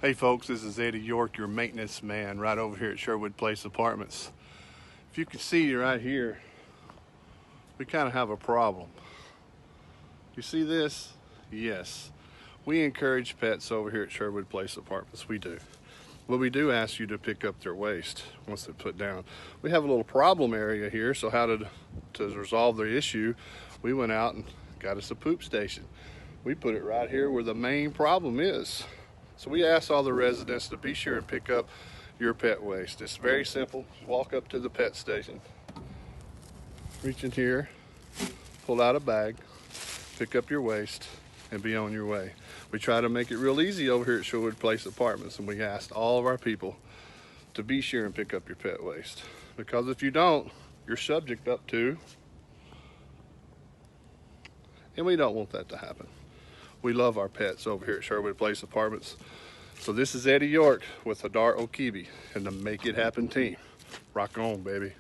Hey folks, this is Eddie York, your maintenance man right over here at Sherwood Place Apartments. If you can see right here, we kind of have a problem. You see this? Yes. We encourage pets over here at Sherwood Place Apartments, we do. But we do ask you to pick up their waste once they're put down. We have a little problem area here, so to resolve the issue, we went out and got us a poop station. We put it right here where the main problem is. So we ask all the residents to be sure and pick up your pet waste. It's very simple. Walk up to the pet station, reach in here, pull out a bag, pick up your waste, and be on your way. We try to make it real easy over here at Sherwood Place Apartments, and we asked all of our people to be sure and pick up your pet waste. Because if you don't, you're subject up to, and we don't want that to happen. We love our pets over here at Sherwood Place Apartments. So this is Eddie York with Hadar Okibi and the Make It Happen team. Rock on, baby.